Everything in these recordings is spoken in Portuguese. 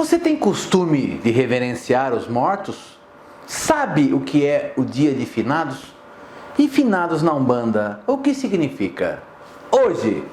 Você tem costume de reverenciar os mortos? Sabe o que é o dia de finados? E finados na Umbanda, o que significa? Hoje,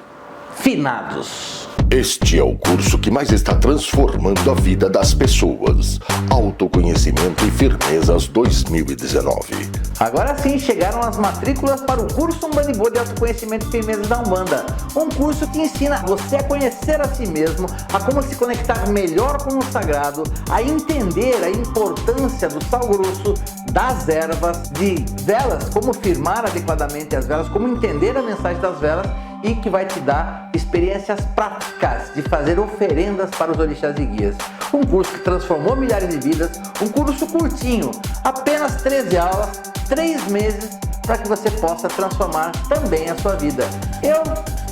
finados. Este é o curso que mais está transformando a vida das pessoas. Autoconhecimento e Firmezas 2019. Agora sim, chegaram as matrículas para o curso Umbanda e Boa de Autoconhecimento e Firmezas da Umbanda. Um curso que ensina você a conhecer a si mesmo, a como se conectar melhor com o sagrado, a entender a importância do sal grosso, das ervas, de velas, como firmar adequadamente as velas, como entender a mensagem das velas, e que vai te dar experiências práticas de fazer oferendas para os orixás e guias. Um curso que transformou milhares de vidas, um curso curtinho, apenas 13 aulas, 3 meses, para que você possa transformar também a sua vida. Eu,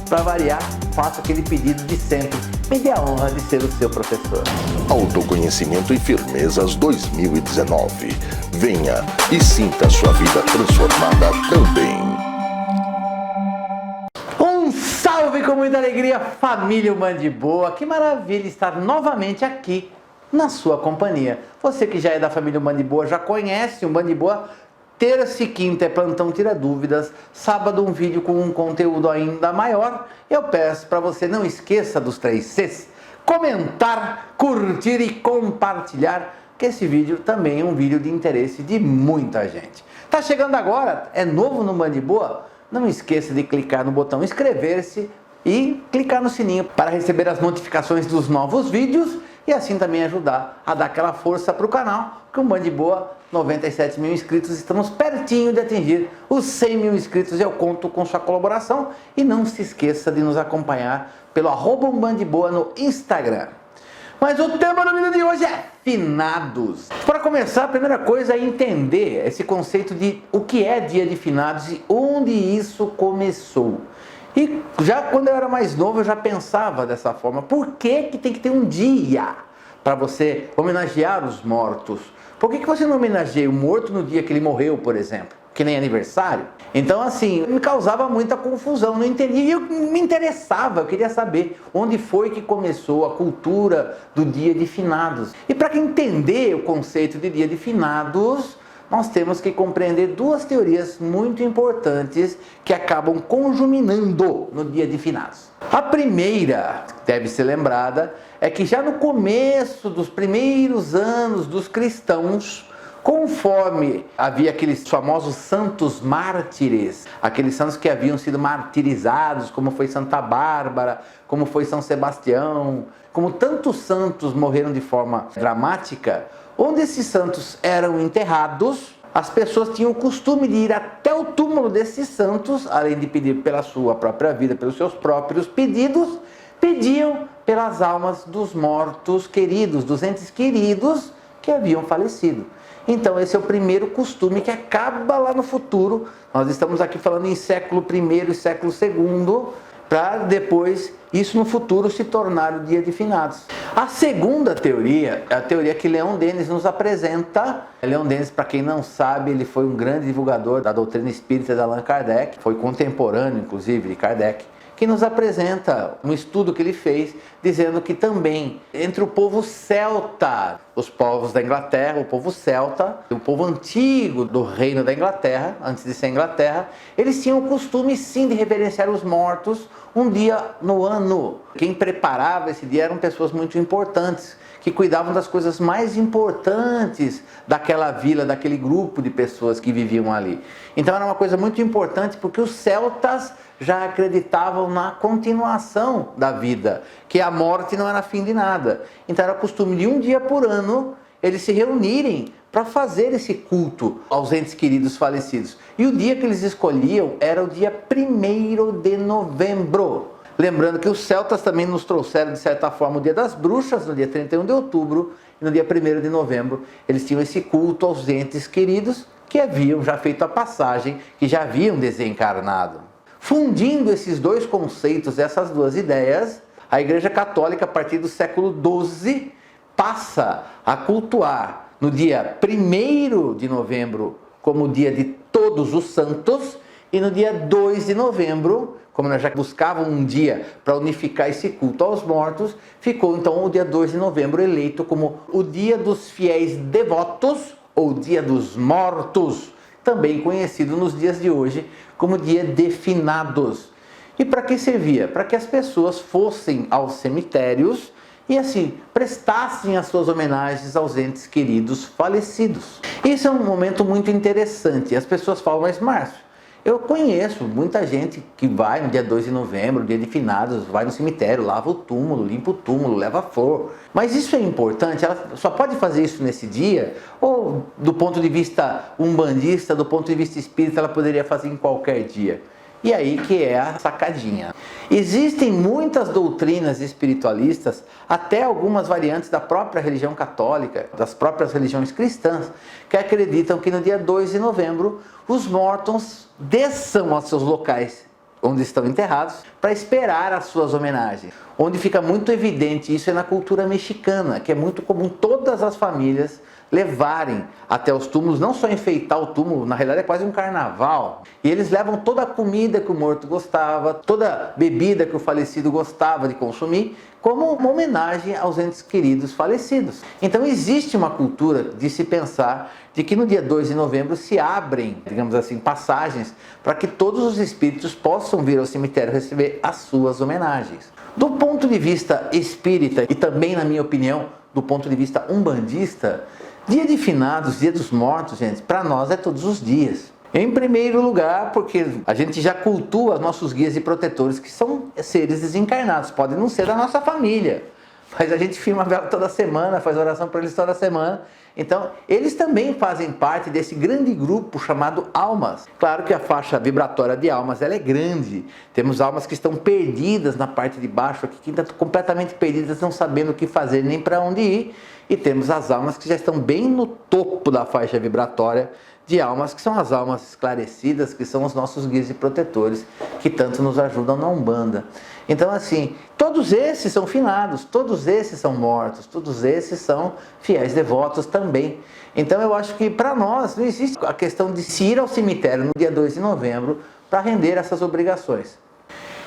para variar, faço aquele pedido de sempre: me dê a honra de ser o seu professor. Autoconhecimento e Firmezas 2019. Venha e sinta a sua vida transformada também. Salve com muita alegria, família Umbanda e Boa! Que maravilha estar novamente aqui na sua companhia. Você que já é da família Umbanda e Boa já conhece o Umbanda e Boa. Terça e quinta é plantão tira dúvidas, sábado um vídeo com um conteúdo ainda maior. Eu peço para você, não esqueça dos 3 Cs: comentar, curtir e compartilhar, que esse vídeo também é um vídeo de interesse de muita gente. Tá chegando agora, é novo no Umbanda e Boa? Não esqueça de clicar no botão inscrever-se e clicar no sininho para receber as notificações dos novos vídeos e assim também ajudar a dar aquela força para o canal, que o Umbanda e Boa, 97 mil inscritos, estamos pertinho de atingir os 100 mil inscritos. Eu conto com sua colaboração e não se esqueça de nos acompanhar pelo @Umbanda e Boa no Instagram. Mas o tema do vídeo de hoje é finados. Para começar, a primeira coisa é entender esse conceito de o que é dia de finados e onde isso começou. E já quando eu era mais novo eu já pensava dessa forma: por que tem que ter um dia para você homenagear os mortos? Por que você não homenageia o morto no dia que ele morreu, por exemplo? Que nem aniversário? Então assim, me causava muita confusão, não entendia e eu me interessava, eu queria saber onde foi que começou a cultura do dia de finados. E para entender o conceito de dia de finados, nós temos que compreender 2 teorias muito importantes que acabam conjuminando no dia de finados. A primeira, deve ser lembrada, é que já no começo dos primeiros anos dos cristãos, conforme havia aqueles famosos santos mártires, aqueles santos que haviam sido martirizados, como foi Santa Bárbara, como foi São Sebastião, como tantos santos morreram de forma dramática, onde esses santos eram enterrados, as pessoas tinham o costume de ir até o túmulo desses santos, além de pedir pela sua própria vida, pelos seus próprios pedidos, pediam pelas almas dos mortos queridos, dos entes queridos que haviam falecido. Então esse é o primeiro costume que acaba lá no futuro. Nós estamos aqui falando em século I e século II, para depois isso no futuro se tornar o dia de finados. A segunda teoria é a teoria que Leon Denis nos apresenta. Leon Denis, para quem não sabe, ele foi um grande divulgador da doutrina espírita de Allan Kardec, foi contemporâneo inclusive de Kardec, que nos apresenta um estudo que ele fez, dizendo que também entre o povo celta, os povos da Inglaterra, o povo celta, o povo antigo do reino da Inglaterra, antes de ser Inglaterra, eles tinham o costume sim de reverenciar os mortos um dia no ano. Quem preparava esse dia eram pessoas muito importantes, que cuidavam das coisas mais importantes daquela vila, daquele grupo de pessoas que viviam ali. Então era uma coisa muito importante, porque os celtas já acreditavam na continuação da vida, que a morte não era fim de nada. Então era costume de um dia por ano eles se reunirem para fazer esse culto aos entes queridos falecidos. E o dia que eles escolhiam era o dia 1º de novembro. Lembrando que os celtas também nos trouxeram, de certa forma, o dia das bruxas, no dia 31 de outubro, e no dia 1º de novembro, eles tinham esse culto aos entes queridos que haviam já feito a passagem, que já haviam desencarnado. Fundindo esses 2 conceitos, essas 2 ideias, a Igreja Católica, a partir do século XII, passa a cultuar no dia 1º de novembro como o dia de todos os santos, e no dia 2 de novembro como nós já buscávamos um dia para unificar esse culto aos mortos, ficou então o dia 2 de novembro eleito como o dia dos fiéis devotos, ou dia dos mortos, também conhecido nos dias de hoje como dia de finados. E para que servia? Para que as pessoas fossem aos cemitérios e assim prestassem as suas homenagens aos entes queridos falecidos. Isso é um momento muito interessante. As pessoas falam, mas Márcio, eu conheço muita gente que vai no dia 2 de novembro, dia de finados, vai no cemitério, lava o túmulo, limpa o túmulo, leva flor. Mas isso é importante? Ela só pode fazer isso nesse dia? Ou do ponto de vista umbandista, do ponto de vista espírita, ela poderia fazer em qualquer dia? E aí que é a sacadinha. Existem muitas doutrinas espiritualistas, até algumas variantes da própria religião católica, das próprias religiões cristãs, que acreditam que no dia 2 de novembro os mortos desçam aos seus locais onde estão enterrados para esperar as suas homenagens. Onde fica muito evidente isso é na cultura mexicana, que é muito comum todas as famílias levarem até os túmulos, não só enfeitar o túmulo, na realidade é quase um carnaval, e eles levam toda a comida que o morto gostava, toda a bebida que o falecido gostava de consumir, como uma homenagem aos entes queridos falecidos. Então existe uma cultura de se pensar de que no dia 2 de novembro se abrem, digamos assim, passagens para que todos os espíritos possam vir ao cemitério receber as suas homenagens. Do ponto de vista espírita e também, na minha opinião, do ponto de vista umbandista, dia de finados, dia dos mortos, gente, para nós é todos os dias. Em primeiro lugar, porque a gente já cultua nossos guias e protetores, que são seres desencarnados, podem não ser da nossa família, mas a gente firma a vela toda semana, faz oração para eles toda semana. Então, eles também fazem parte desse grande grupo chamado almas. Claro que a faixa vibratória de almas ela é grande. Temos almas que estão perdidas na parte de baixo, aqui, que estão completamente perdidas, não sabendo o que fazer nem para onde ir. E temos as almas que já estão bem no topo da faixa vibratória de almas, que são as almas esclarecidas, que são os nossos guias e protetores, que tanto nos ajudam na Umbanda. Então, assim, todos esses são finados, todos esses são mortos, todos esses são fiéis devotos também. Então, eu acho que para nós não existe a questão de se ir ao cemitério no dia 2 de novembro para render essas obrigações.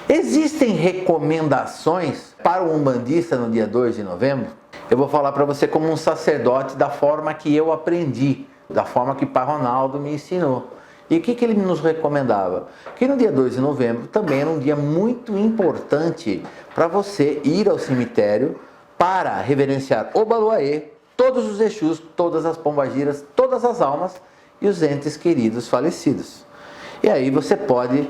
Existem recomendações para o umbandista no dia 2 de novembro? Eu vou falar para você como um sacerdote da forma que eu aprendi, da forma que Pai Ronaldo me ensinou. E o que ele nos recomendava? Que no dia 2 de novembro também era um dia muito importante para você ir ao cemitério para reverenciar o Baluaê, todos os Exus, todas as pombagiras, todas as almas e os entes queridos falecidos. E aí você pode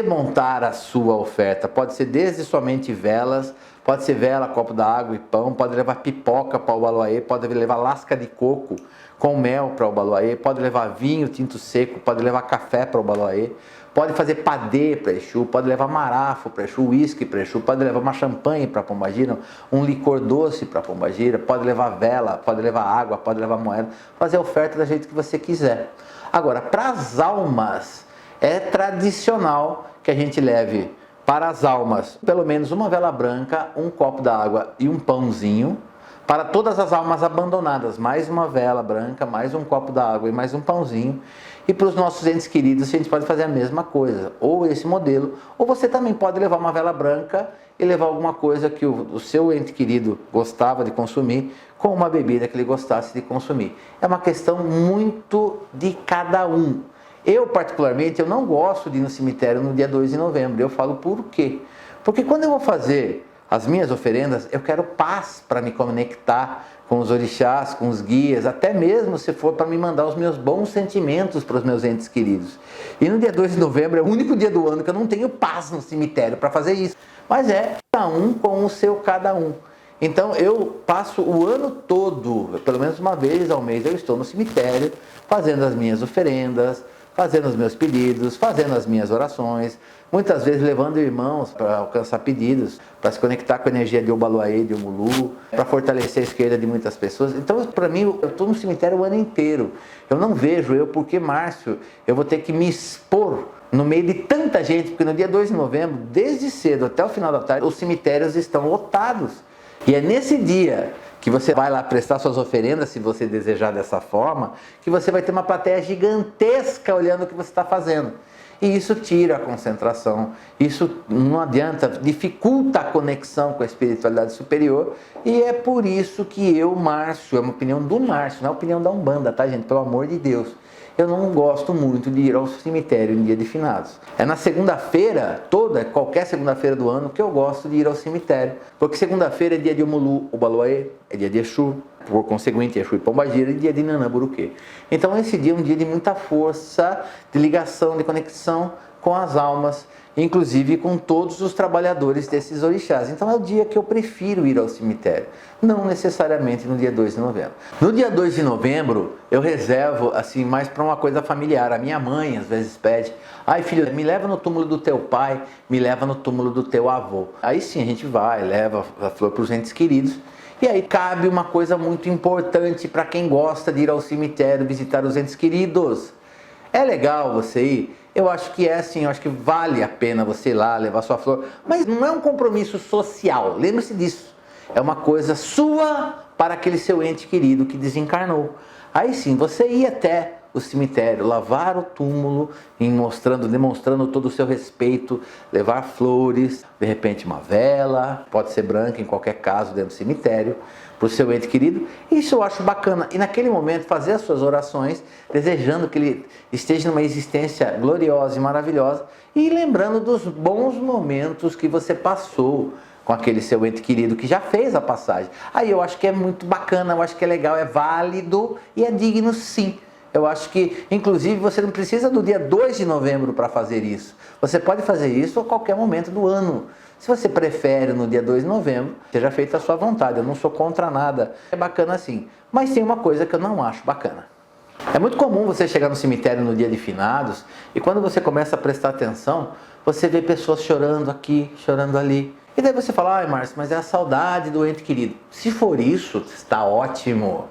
montar a sua oferta. Pode ser desde somente velas, pode ser vela, copo d'água e pão, pode levar pipoca para o Baluaê, pode levar lasca de coco com mel para o Baluaê, pode levar vinho tinto seco, pode levar café para o Baluaê, pode fazer padê para Exu, pode levar marafo para Exu, uísque para Exu, pode levar uma champanhe para pombagira, um licor doce para pombagira, pode levar vela, pode levar água, pode levar moeda, fazer a oferta da jeito que você quiser. Agora, para as almas, é tradicional que a gente leve para as almas pelo menos uma vela branca, um copo d'água e um pãozinho. Para todas as almas abandonadas, mais uma vela branca, mais um copo d'água e mais um pãozinho. E para os nossos entes queridos, a gente pode fazer a mesma coisa, ou esse modelo, ou você também pode levar uma vela branca e levar alguma coisa que o seu ente querido gostava de consumir, com uma bebida que ele gostasse de consumir. É uma questão muito de cada um. Eu, particularmente, eu não gosto de ir no cemitério no dia 2 de novembro. Eu falo por quê? Porque quando eu vou fazer as minhas oferendas, eu quero paz para me conectar com os orixás, com os guias, até mesmo se for para me mandar os meus bons sentimentos para os meus entes queridos. E no dia 2 de novembro é o único dia do ano que eu não tenho paz no cemitério para fazer isso. Mas é cada um com o seu cada um. Então eu passo o ano todo, pelo menos uma vez ao mês, eu estou no cemitério fazendo as minhas oferendas, fazendo os meus pedidos, fazendo as minhas orações, muitas vezes levando irmãos para alcançar pedidos, para se conectar com a energia de Obaluaê, de Omulu, para fortalecer a esquerda de muitas pessoas. Então, para mim, eu estou no cemitério o ano inteiro. Eu não vejo porque, Márcio, eu vou ter que me expor no meio de tanta gente, porque no dia 2 de novembro, desde cedo até o final da tarde, os cemitérios estão lotados. E é nesse dia que você vai lá prestar suas oferendas, se você desejar dessa forma, que você vai ter uma plateia gigantesca olhando o que você está fazendo. E isso tira a concentração, isso não adianta, dificulta a conexão com a espiritualidade superior. E é por isso que eu, Márcio, é uma opinião do Márcio, não é a opinião da Umbanda, tá, gente? Pelo amor de Deus. Eu não gosto muito de ir ao cemitério em dia de finados. É na segunda-feira, qualquer segunda-feira do ano, que eu gosto de ir ao cemitério. Porque segunda-feira é dia de Omulu, Obaloaê, é dia de Exu, por conseguinte, Exu e Pombagira, e dia de Nanã Buruquê. Então esse dia é um dia de muita força, de ligação, de conexão com as almas, inclusive com todos os trabalhadores desses orixás. Então é o dia que eu prefiro ir ao cemitério, não necessariamente no dia 2 de novembro. No dia 2 de novembro, eu reservo assim mais para uma coisa familiar. A minha mãe às vezes pede: ai filho, me leva no túmulo do teu pai, me leva no túmulo do teu avô. Aí sim a gente vai, leva a flor para os entes queridos. E aí cabe uma coisa muito importante para quem gosta de ir ao cemitério visitar os entes queridos. É legal você ir? Eu acho que é assim, eu acho que vale a pena você ir lá, levar sua flor, mas não é um compromisso social, lembre-se disso. É uma coisa sua para aquele seu ente querido que desencarnou. Aí sim, você ir até o cemitério, lavar o túmulo, demonstrando todo o seu respeito, levar flores, de repente uma vela, pode ser branca em qualquer caso dentro do cemitério, para o seu ente querido. Isso eu acho bacana. E naquele momento fazer as suas orações, desejando que ele esteja numa existência gloriosa e maravilhosa e lembrando dos bons momentos que você passou com aquele seu ente querido que já fez a passagem. Aí eu acho que é muito bacana, eu acho que é legal, é válido e é digno sim. Eu acho que, inclusive, você não precisa do dia 2 de novembro para fazer isso. Você pode fazer isso a qualquer momento do ano. Se você prefere no dia 2 de novembro, seja feita a sua vontade. Eu não sou contra nada. É bacana assim. Mas tem uma coisa que eu não acho bacana. É muito comum você chegar no cemitério no dia de finados e quando você começa a prestar atenção, você vê pessoas chorando aqui, chorando ali. E daí você fala: ai Márcio, mas é a saudade do ente querido. Se for isso, está ótimo.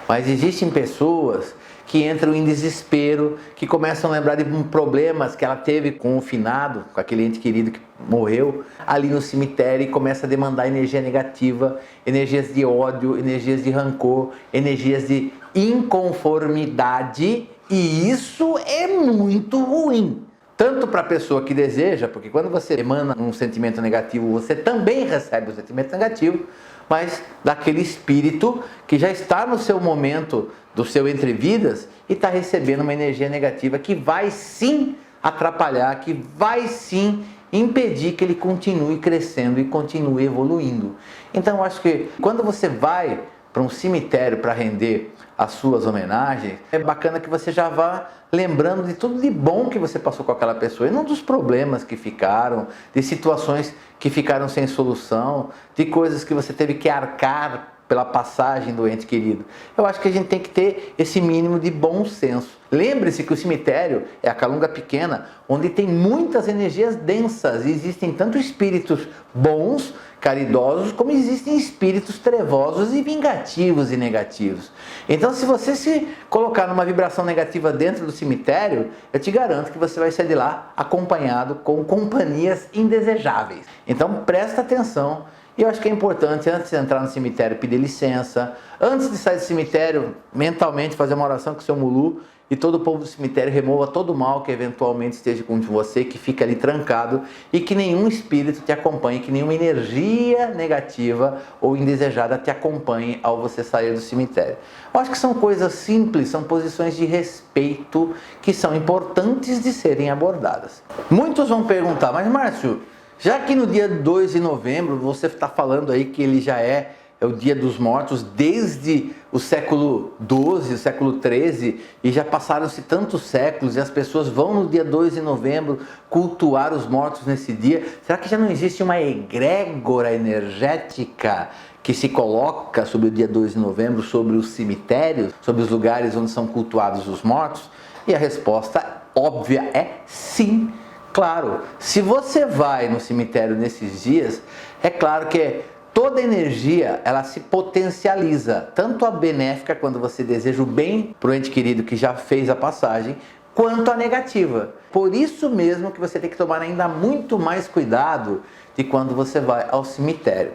Mas existem pessoas que entram em desespero, que começam a lembrar de problemas que ela teve com o finado, com aquele ente querido que morreu, ali no cemitério, e começa a demandar energia negativa, energias de ódio, energias de rancor, energias de inconformidade, e isso é muito ruim. Tanto para a pessoa que deseja, porque quando você emana um sentimento negativo, você também recebe o sentimento negativo, mas daquele espírito que já está no seu momento do seu entrevidas e está recebendo uma energia negativa que vai sim atrapalhar, que vai sim impedir que ele continue crescendo e continue evoluindo. Então eu acho que quando você vai para um cemitério para render as suas homenagens, é bacana que você já vá lembrando de tudo de bom que você passou com aquela pessoa e não dos problemas que ficaram, de situações que ficaram sem solução, de coisas que você teve que arcar pela passagem do ente querido. Eu acho que a gente tem que ter esse mínimo de bom senso. Lembre-se que o cemitério é a calunga pequena, onde tem muitas energias densas e existem tanto espíritos bons, caridosos, como existem espíritos trevosos e vingativos e negativos. Então, se você se colocar numa vibração negativa dentro do cemitério, eu te garanto que você vai sair de lá acompanhado com companhias indesejáveis. Então, presta atenção. E eu acho que é importante, antes de entrar no cemitério, pedir licença. Antes de sair do cemitério, mentalmente fazer uma oração com o seu Mulu. E todo o povo do cemitério remova todo o mal que eventualmente esteja com você, que fica ali trancado. E que nenhum espírito te acompanhe, que nenhuma energia negativa ou indesejada te acompanhe ao você sair do cemitério. Eu acho que são coisas simples, são posições de respeito que são importantes de serem abordadas. Muitos vão perguntar: mas Márcio, já que no dia 2 de novembro você está falando aí que ele já é o dia dos mortos desde o século XII, o século XIII, e já passaram-se tantos séculos e as pessoas vão no dia 2 de novembro cultuar os mortos nesse dia, será que já não existe uma egrégora energética que se coloca sobre o dia 2 de novembro, sobre os cemitérios, sobre os lugares onde são cultuados os mortos? E a resposta óbvia é sim. Claro, se você vai no cemitério nesses dias, é claro que toda energia, ela se potencializa, tanto a benéfica, quando você deseja o bem para o ente querido que já fez a passagem, quanto a negativa. Por isso mesmo que você tem que tomar ainda muito mais cuidado de quando você vai ao cemitério.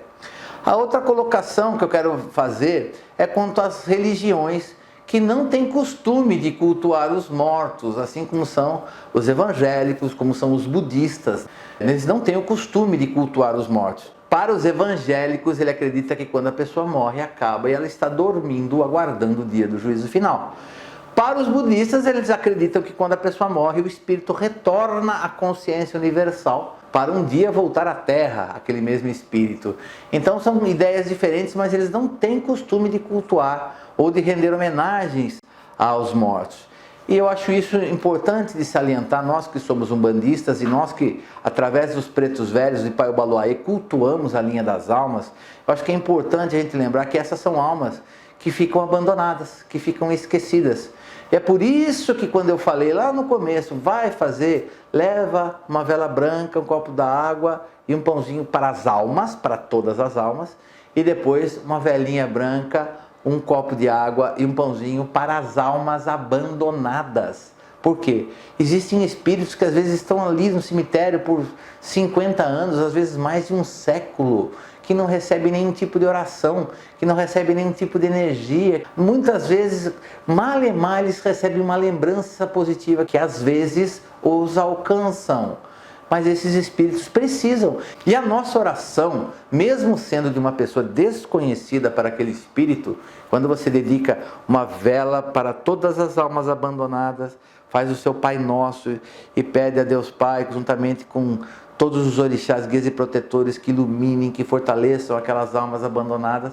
A outra colocação que eu quero fazer é quanto às religiões que não têm costume de cultuar os mortos, assim como são os evangélicos, como são os budistas. Eles não têm o costume de cultuar os mortos. Para os evangélicos, ele acredita que quando a pessoa morre, acaba e ela está dormindo, aguardando o dia do juízo final. Para os budistas, eles acreditam que quando a pessoa morre, o espírito retorna à consciência universal para um dia voltar à Terra, aquele mesmo espírito. Então são ideias diferentes, mas eles não têm costume de cultuar ou de render homenagens aos mortos. E eu acho isso importante de salientar, nós que somos umbandistas e nós que, através dos pretos velhos de Paiobaloaê, cultuamos a linha das almas, eu acho que é importante a gente lembrar que essas são almas que ficam abandonadas, que ficam esquecidas. E é por isso que quando eu falei lá no começo, vai fazer, leva uma vela branca, um copo d'água e um pãozinho para as almas, para todas as almas, e depois uma velinha branca, um copo de água e um pãozinho para as almas abandonadas. Por quê? Existem espíritos que às vezes estão ali no cemitério por 50 anos, às vezes mais de um século, que não recebem nenhum tipo de oração, que não recebem nenhum tipo de energia. Muitas vezes, mal e mal, eles recebem uma lembrança positiva que às vezes os alcançam. Mas esses espíritos precisam. E a nossa oração, mesmo sendo de uma pessoa desconhecida para aquele espírito, quando você dedica uma vela para todas as almas abandonadas, faz o seu Pai Nosso e pede a Deus Pai, juntamente com todos os orixás, guias e protetores, que iluminem, que fortaleçam aquelas almas abandonadas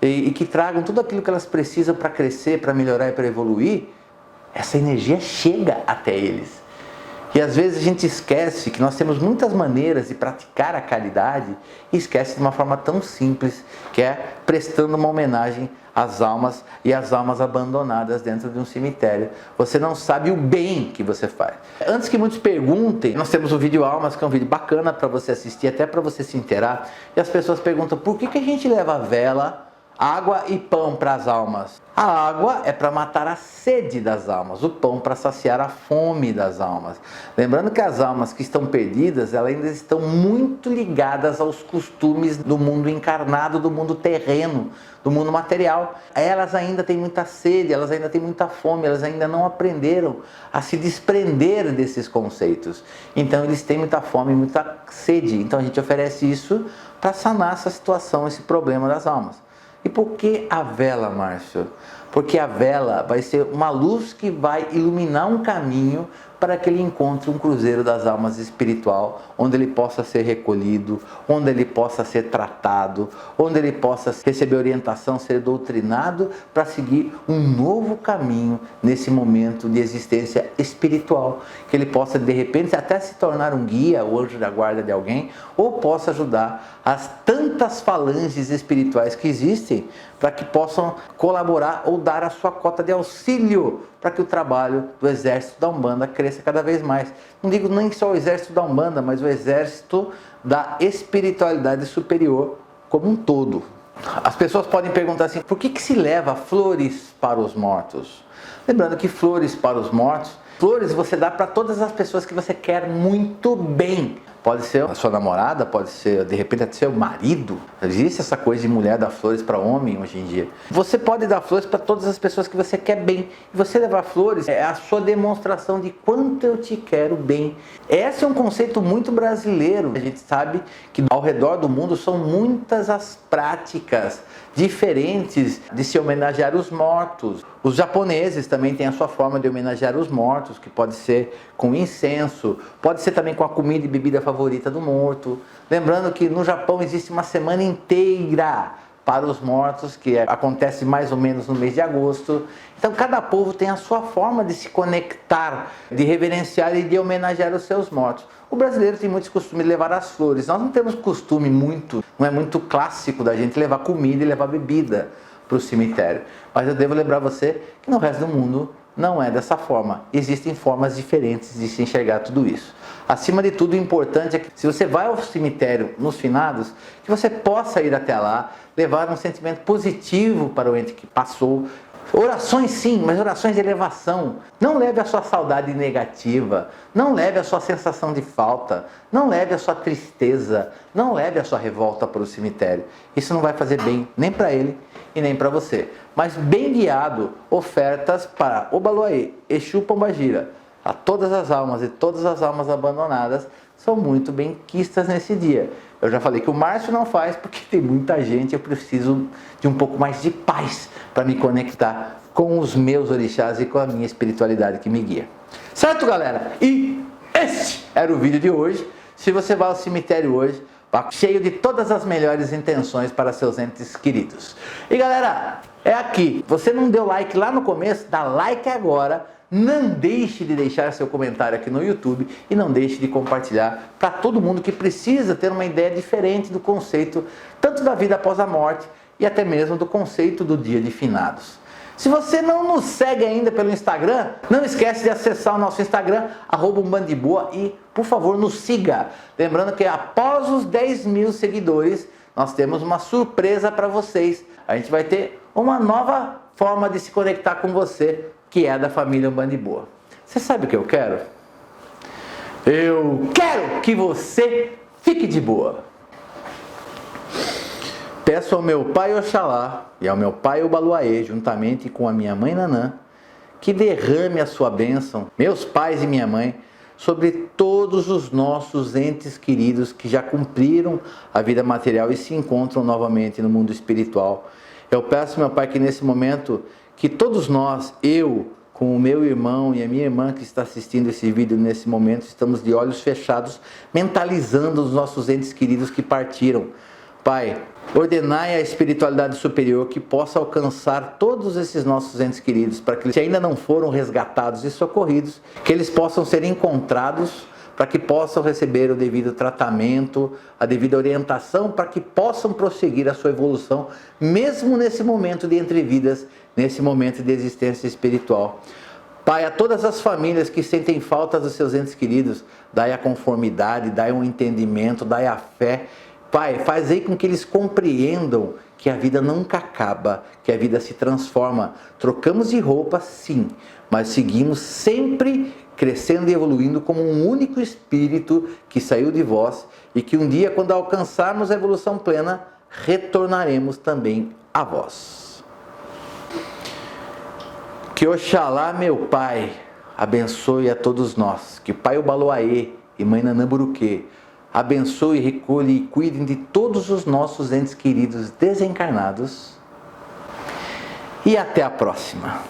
e que tragam tudo aquilo que elas precisam para crescer, para melhorar e para evoluir, essa energia chega até eles. E às vezes a gente esquece que nós temos muitas maneiras de praticar a caridade e esquece de uma forma tão simples, que é prestando uma homenagem às almas e às almas abandonadas dentro de um cemitério. Você não sabe o bem que você faz. Antes que muitos perguntem, nós temos o vídeo Almas, que é um vídeo bacana para você assistir, até para você se inteirar. E as pessoas perguntam, por que a gente leva vela, água e pão para as almas? A água é para matar a sede das almas, o pão para saciar a fome das almas. Lembrando que as almas que estão perdidas, elas ainda estão muito ligadas aos costumes do mundo encarnado, do mundo terreno, do mundo material. Elas ainda têm muita sede, elas ainda têm muita fome, elas ainda não aprenderam a se desprender desses conceitos. Então eles têm muita fome, muita sede. Então a gente oferece isso para sanar essa situação, esse problema das almas. E por que a vela, Márcio? Porque a vela vai ser uma luz que vai iluminar um caminho para que ele encontre um cruzeiro das almas espiritual, onde ele possa ser recolhido, onde ele possa ser tratado, onde ele possa receber orientação, ser doutrinado para seguir um novo caminho nesse momento de existência espiritual, que ele possa de repente até se tornar um guia, o anjo da guarda de alguém, ou possa ajudar as tantas falanges espirituais que existem para que possam colaborar ou dar a sua cota de auxílio para que o trabalho do exército da Umbanda cresça cada vez mais. Não digo nem só o exército da Umbanda, mas o exército da espiritualidade superior como um todo. As pessoas podem perguntar assim, por que se leva flores para os mortos? Lembrando que flores para os mortos, flores você dá para todas as pessoas que você quer muito bem. Pode ser a sua namorada, pode ser, de repente, até seu marido. Existe essa coisa de mulher dar flores para homem hoje em dia. Você pode dar flores para todas as pessoas que você quer bem. E você levar flores é a sua demonstração de quanto eu te quero bem. Esse é um conceito muito brasileiro. A gente sabe que ao redor do mundo são muitas as práticas diferentes de se homenagear os mortos. Os japoneses também têm a sua forma de homenagear os mortos, que pode ser com incenso, pode ser também com a comida e bebida favorita do morto. Lembrando que no Japão existe uma semana inteira para os mortos, que acontece mais ou menos no mês de agosto. Então cada povo tem a sua forma de se conectar, de reverenciar e de homenagear os seus mortos. O brasileiro tem muito costume de levar as flores. Nós não temos costume não é muito clássico da gente levar comida e levar bebida para o cemitério. Mas eu devo lembrar você que no resto do mundo não é dessa forma. Existem formas diferentes de se enxergar tudo isso. Acima de tudo, o importante é que se você vai ao cemitério nos finados, que você possa ir até lá, levar um sentimento positivo para o ente que passou. Orações sim, mas orações de elevação. Não leve a sua saudade negativa, não leve a sua sensação de falta, não leve a sua tristeza, não leve a sua revolta para o cemitério. Isso não vai fazer bem nem para ele e nem para você. Mas bem guiado, ofertas para Obaloaê, Exu Pombagira, a todas as almas e todas as almas abandonadas são muito bem quistas nesse dia. Eu já falei que o Márcio não faz porque tem muita gente, eu preciso de um pouco mais de paz para me conectar com os meus orixás e com a minha espiritualidade que me guia. Certo, galera? E este era o vídeo de hoje. Se você vai ao cemitério hoje, vá cheio de todas as melhores intenções para seus entes queridos. E galera, é aqui. Você não deu like lá no começo? Dá like agora. Não deixe de deixar seu comentário aqui no YouTube e não deixe de compartilhar para todo mundo que precisa ter uma ideia diferente do conceito tanto da vida após a morte e até mesmo do conceito do dia de finados. Se você não nos segue ainda pelo Instagram, não esquece de acessar o nosso Instagram, @umbandiboa, e por favor nos siga. Lembrando que após os 10 mil seguidores, nós temos uma surpresa para vocês. A gente vai ter uma nova forma de se conectar com você, que é da família Umbandiboa. Você sabe o que eu quero? Eu quero que você fique de boa. Peço ao meu pai Oxalá e ao meu pai Obaloaê, juntamente com a minha mãe Nanã, que derrame a sua bênção, meus pais e minha mãe, sobre todos os nossos entes queridos que já cumpriram a vida material e se encontram novamente no mundo espiritual. Eu peço, meu pai, que nesse momento, que todos nós, eu, com o meu irmão e a minha irmã que está assistindo esse vídeo nesse momento, estamos de olhos fechados, mentalizando os nossos entes queridos que partiram. Pai, ordenai a espiritualidade superior que possa alcançar todos esses nossos entes queridos, para que eles ainda não foram resgatados e socorridos, que eles possam ser encontrados, para que possam receber o devido tratamento, a devida orientação, para que possam prosseguir a sua evolução, mesmo nesse momento de entrevidas, nesse momento de existência espiritual. Pai, a todas as famílias que sentem falta dos seus entes queridos, dai a conformidade, dai um entendimento, dai a fé. Pai, faz aí com que eles compreendam que a vida nunca acaba, que a vida se transforma. Trocamos de roupa, sim, mas seguimos sempre crescendo e evoluindo como um único espírito que saiu de vós e que um dia, quando alcançarmos a evolução plena, retornaremos também a vós. Que Oxalá, meu Pai, abençoe a todos nós, que Pai Obaloaê e Mãe Nanã Buruquê abençoe, recolhe e cuidem de todos os nossos entes queridos desencarnados. E até a próxima.